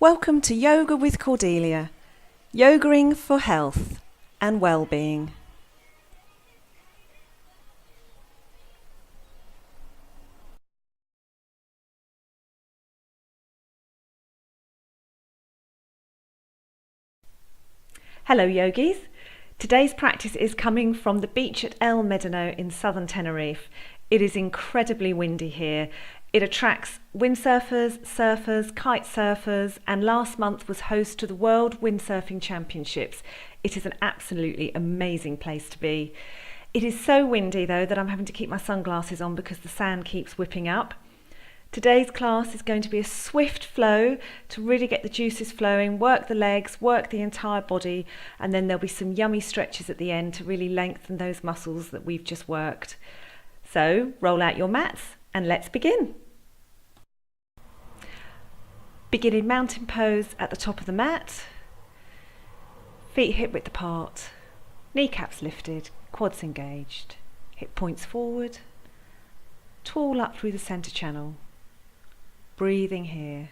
Welcome to Yoga with Cordelia, yogaing for health and well-being. Hello yogis, today's practice is coming from the beach at El Médano in southern Tenerife. It is incredibly windy here. It attracts windsurfers, surfers, kite surfers, and last month was host to the World Windsurfing Championships. It is an absolutely amazing place to be. It is so windy though that I'm having to keep my sunglasses on because the sand keeps whipping up. Today's class is going to be a swift flow to really get the juices flowing, work the legs, work the entire body, and then there'll be some yummy stretches at the end to really lengthen those muscles that we've just worked. So roll out your mats and let's begin. Begin in mountain pose at the top of the mat, feet hip width apart, kneecaps lifted, quads engaged, hip points forward, tall up through the centre channel, breathing here.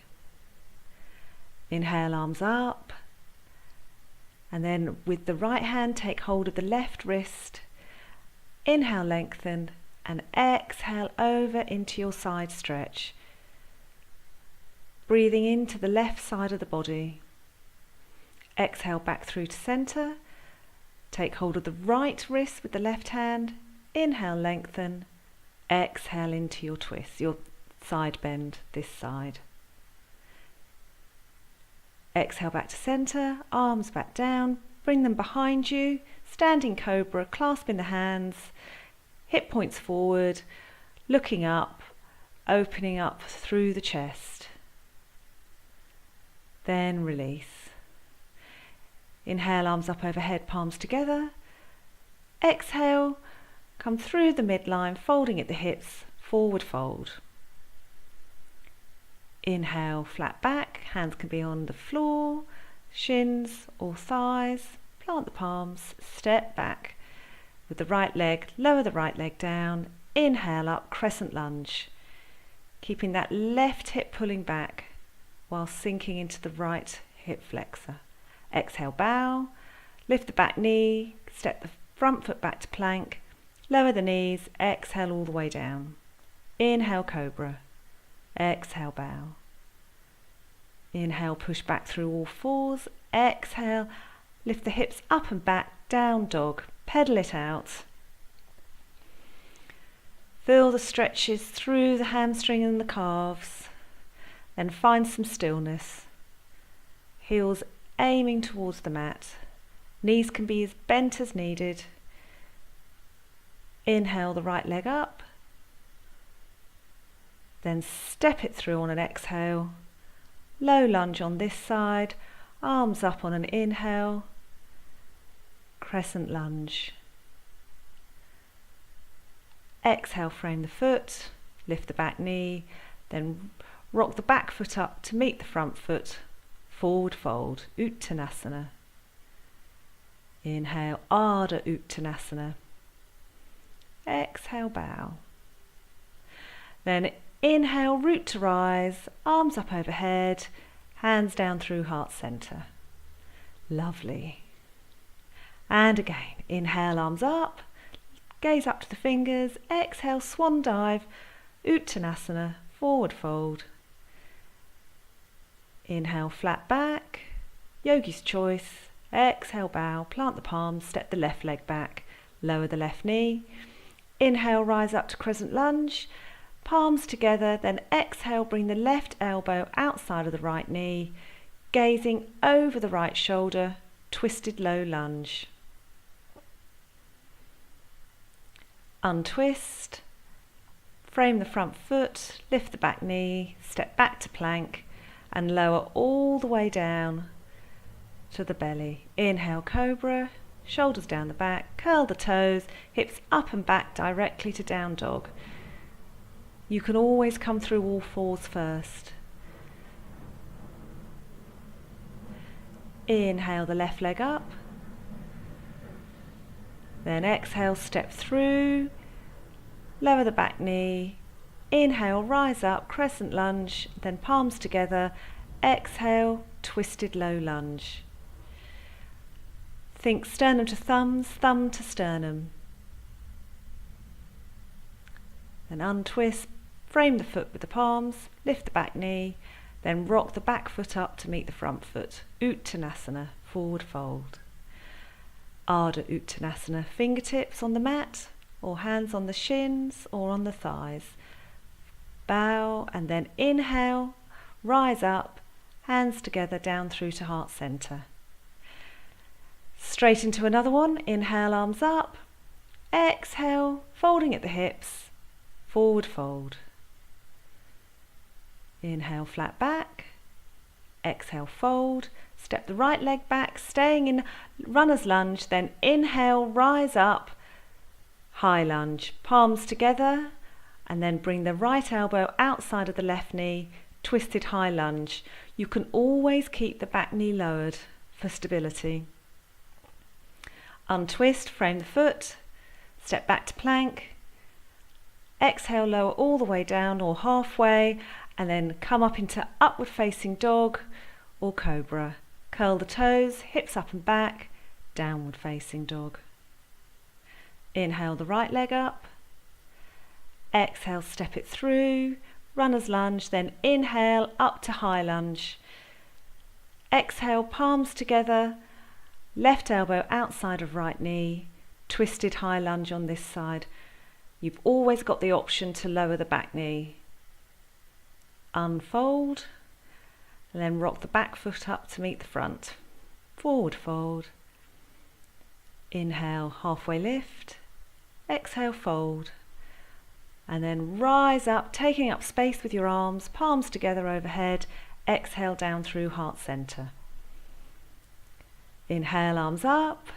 Inhale, arms up, and then with the right hand take hold of the left wrist, inhale, lengthen, and exhale over into your side stretch. Breathing into the left side of the body. Exhale back through to centre. Take hold of the right wrist with the left hand. Inhale, lengthen. Exhale into your twist, your side bend this side. Exhale back to centre, arms back down. Bring them behind you. Standing cobra, clasping the hands. Hip points forward, looking up, opening up through the chest. Then release. Inhale, arms up overhead, palms together. Exhale, come through the midline, folding at the hips, forward fold. Inhale, flat back, hands can be on the floor, shins or thighs. Plant the palms, step back. With the right leg, lower the right leg down. Inhale up, crescent lunge. Keeping that left hip pulling back while sinking into the right hip flexor. Exhale, bow, lift the back knee, step the front foot back to plank, lower the knees, exhale all the way down. Inhale, cobra, exhale, bow. Inhale, push back through all fours, exhale, lift the hips up and back, down dog, pedal it out. Feel the stretches through the hamstring and the calves. Then find some stillness. Heels aiming towards the mat. Knees can be as bent as needed. Inhale the right leg up. Then step it through on an exhale. Low lunge on this side. Arms up on an inhale. Crescent lunge. Exhale, frame the foot. Lift the back knee. Then rock the back foot up to meet the front foot, forward fold, Uttanasana. Inhale, Ardha Uttanasana. Exhale, bow. Then inhale, root to rise, arms up overhead, hands down through heart center. Lovely. And again, inhale, arms up, gaze up to the fingers, exhale, swan dive, Uttanasana, forward fold. Inhale, flat back, yogi's choice. Exhale, bow, plant the palms, step the left leg back, lower the left knee. Inhale, rise up to crescent lunge, palms together, then exhale, bring the left elbow outside of the right knee, gazing over the right shoulder, twisted low lunge. Untwist, frame the front foot, lift the back knee, step back to plank, and lower all the way down to the belly. Inhale, cobra, shoulders down the back, curl the toes, hips up and back directly to down dog. You can always come through all fours first. Inhale the left leg up. Then exhale, step through, lower the back knee. Inhale, rise up, crescent lunge, then palms together. Exhale, twisted low lunge. Think sternum to thumbs, thumb to sternum. Then untwist, frame the foot with the palms, lift the back knee, then rock the back foot up to meet the front foot. Uttanasana, forward fold. Ardha Uttanasana, fingertips on the mat or hands on the shins or on the thighs. Bow and then inhale, rise up, hands together down through to heart center. Straight into another one, inhale, arms up, exhale, folding at the hips, forward fold. Inhale, flat back, exhale, fold, step the right leg back, staying in runner's lunge, then inhale, rise up, high lunge, palms together, and then bring the right elbow outside of the left knee, twisted high lunge. You can always keep the back knee lowered for stability. Untwist, frame the foot, step back to plank, exhale, lower all the way down or halfway, and then come up into upward facing dog or cobra. Curl the toes, hips up and back, downward facing dog. Inhale the right leg up, exhale, step it through, runner's lunge, then inhale up to high lunge. Exhale, palms together, left elbow outside of right knee, twisted high lunge on this side. You've always got the option to lower the back knee. Unfold, and then rock the back foot up to meet the front. Forward fold. Inhale, halfway lift. Exhale, fold. And then rise up, taking up space with your arms, palms together overhead. Exhale down through heart center. Inhale, arms up.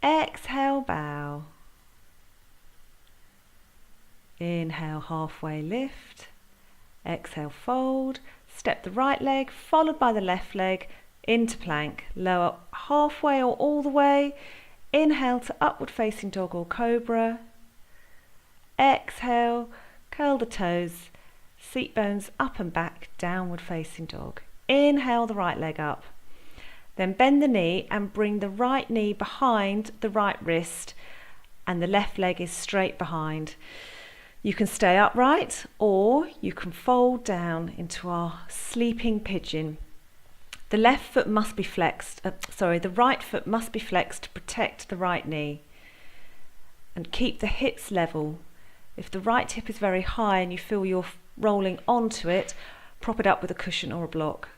Exhale, bow. Inhale, halfway lift. Exhale, fold. Step the right leg, followed by the left leg, into plank. Lower halfway or all the way. Inhale to upward facing dog or cobra. Exhale, curl the toes, seat bones up and back, downward facing dog. Inhale the right leg up. Then bend the knee and bring the right knee behind the right wrist, and the left leg is straight behind. You can stay upright or you can fold down into our sleeping pigeon. The left foot must be flexed, the right foot must be flexed to protect the right knee. And keep the hips level. If the right hip is very high and you feel you're rolling onto it, prop it up with a cushion or a block.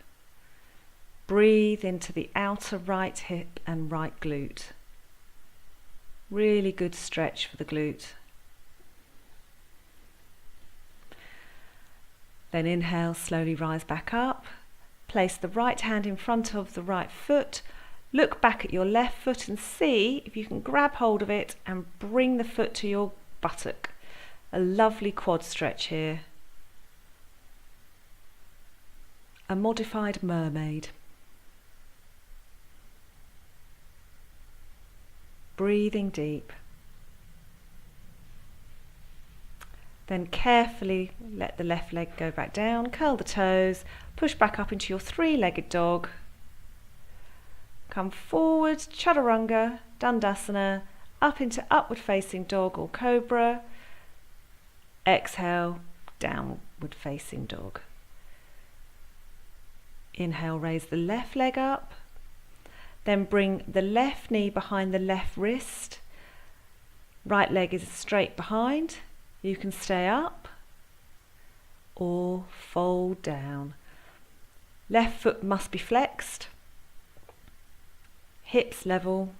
Breathe into the outer right hip and right glute. Really good stretch for the glute. Then inhale, slowly rise back up. Place the right hand in front of the right foot. Look back at your left foot and see if you can grab hold of it and bring the foot to your buttock. A lovely quad stretch here. A modified mermaid. Breathing deep. Then carefully let the left leg go back down, curl the toes, push back up into your three-legged dog. Come forward, chaturanga, dandasana, up into upward facing dog or cobra. Exhale, downward facing dog. Inhale, raise the left leg up. Then bring the left knee behind the left wrist. Right leg is straight behind. You can stay up or fold down. Left foot must be flexed. Hips level.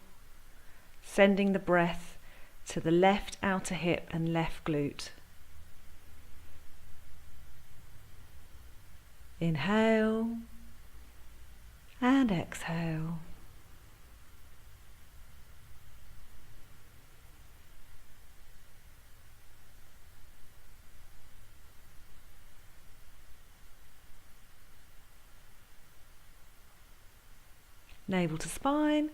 Sending the breath to the left outer hip and left glute. Inhale and exhale. Navel to spine.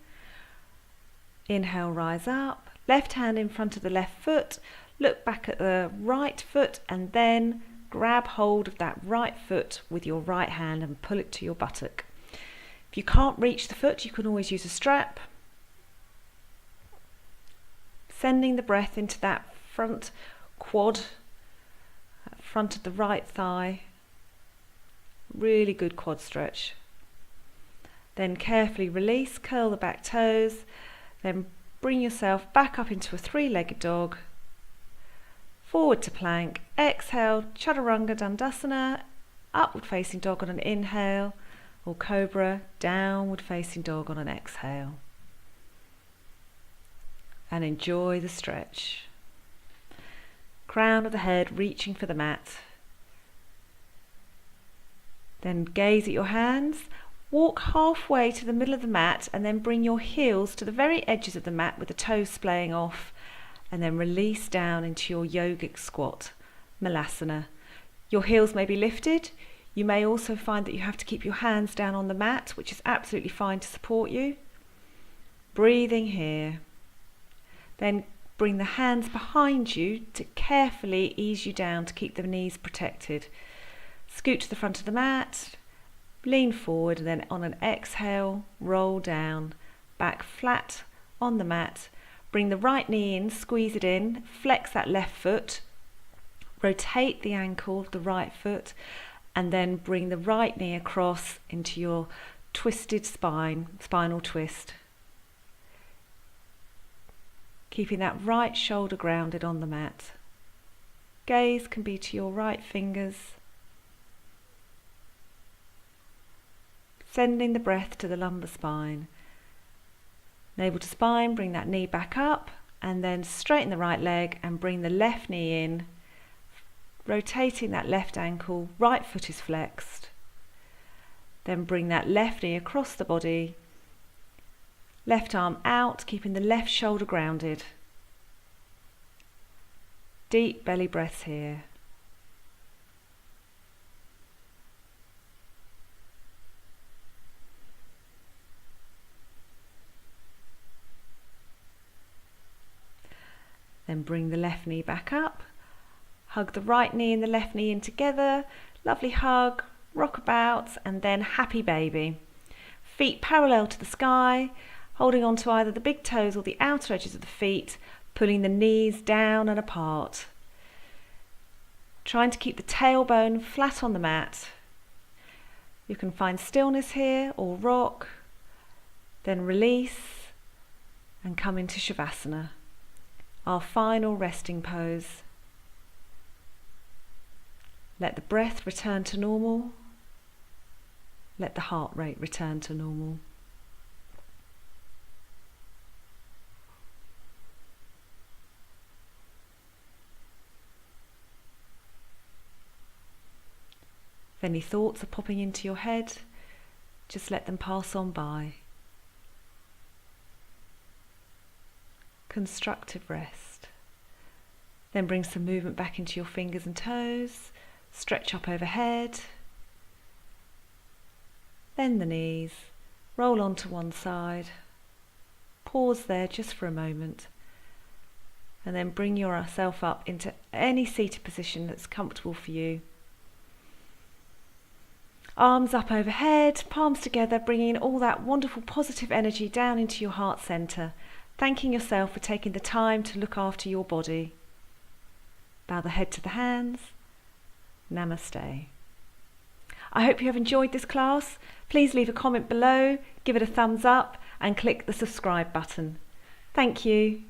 Inhale, rise up. Left hand in front of the left foot. Look back at the right foot and then grab hold of that right foot with your right hand and pull it to your buttock. If you can't reach the foot, you can always use a strap. Sending the breath into that front quad, front of the right thigh. Really good quad stretch. Then carefully release, curl the back toes, then bring yourself back up into a three-legged dog. Forward to plank, exhale, Chaturanga Dandasana, upward facing dog on an inhale, or cobra, downward facing dog on an exhale. And enjoy the stretch. Crown of the head reaching for the mat. Then gaze at your hands, walk halfway to the middle of the mat and then bring your heels to the very edges of the mat with the toes splaying off, and then release down into your yogic squat, Malasana. Your heels may be lifted. You may also find that you have to keep your hands down on the mat, which is absolutely fine to support you. Breathing here. Then bring the hands behind you to carefully ease you down to keep the knees protected. Scoot to the front of the mat, lean forward, and then on an exhale, roll down, back flat on the mat. Bring the right knee in, squeeze it in, flex that left foot, rotate the ankle of the right foot, and then bring the right knee across into your twisted spinal twist. Keeping that right shoulder grounded on the mat. Gaze can be to your right fingers. Sending the breath to the lumbar spine. Navel to spine, bring that knee back up and then straighten the right leg and bring the left knee in, rotating that left ankle, right foot is flexed. Then bring that left knee across the body, left arm out, keeping the left shoulder grounded. Deep belly breaths here. Then bring the left knee back up, hug the right knee and the left knee in together, lovely hug, rockabouts, and then happy baby. Feet parallel to the sky, holding on to either the big toes or the outer edges of the feet, pulling the knees down and apart. Trying to keep the tailbone flat on the mat. You can find stillness here or rock, then release and come into Shavasana. Our final resting pose. Let the breath return to normal. Let the heart rate return to normal. If any thoughts are popping into your head, just let them pass on by. Constructive rest. Then bring some movement back into your fingers and toes. Stretch up overhead. Bend the knees. Roll onto one side. Pause there just for a moment. And then bring yourself up into any seated position that's comfortable for you. Arms up overhead, palms together, bringing all that wonderful positive energy down into your heart centre. Thanking yourself for taking the time to look after your body. Bow the head to the hands. Namaste. I hope you have enjoyed this class. Please leave a comment below, give it a thumbs up and click the subscribe button. Thank you.